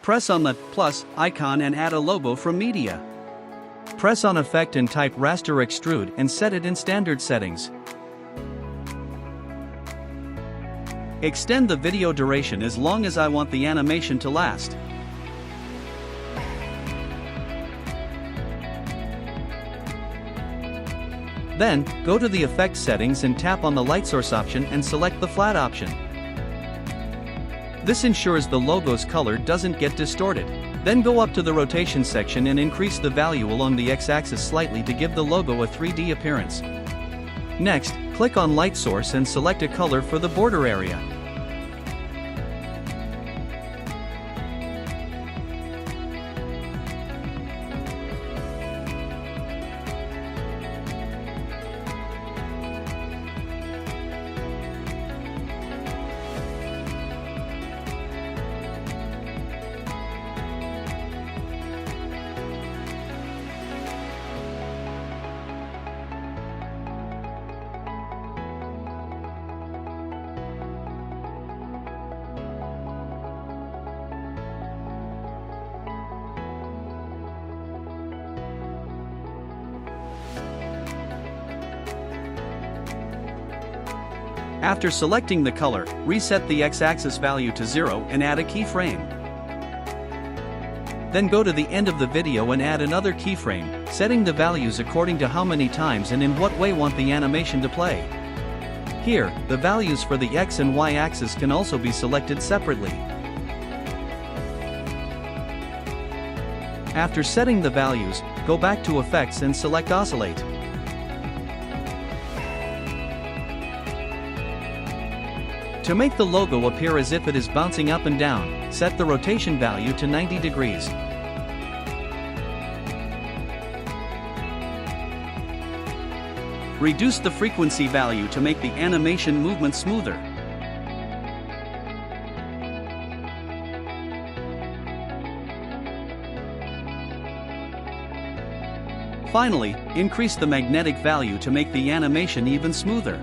Press on the plus icon and add a logo from media. Press on Effect and type Raster Extrude and set it in standard settings. Extend the video duration as long as I want the animation to last. Then, go to the Effect settings and tap on the Light Source option and select the Flat option. This ensures the logo's color doesn't get distorted. Then go up to the Rotation section and increase the value along the X-axis slightly to give the logo a 3D appearance. Next, click on Light Source and select a color for the border area. After selecting the color, reset the X-axis value to 0 and add a keyframe. Then go to the end of the video and add another keyframe, setting the values according to how many times and in what way want the animation to play. Here, the values for the X and Y axis can also be selected separately. After setting the values, go back to Effects and select Oscillate. To make the logo appear as if it is bouncing up and down, set the rotation value to 90 degrees. Reduce the frequency value to make the animation movement smoother. Finally, increase the magnetic value to make the animation even smoother.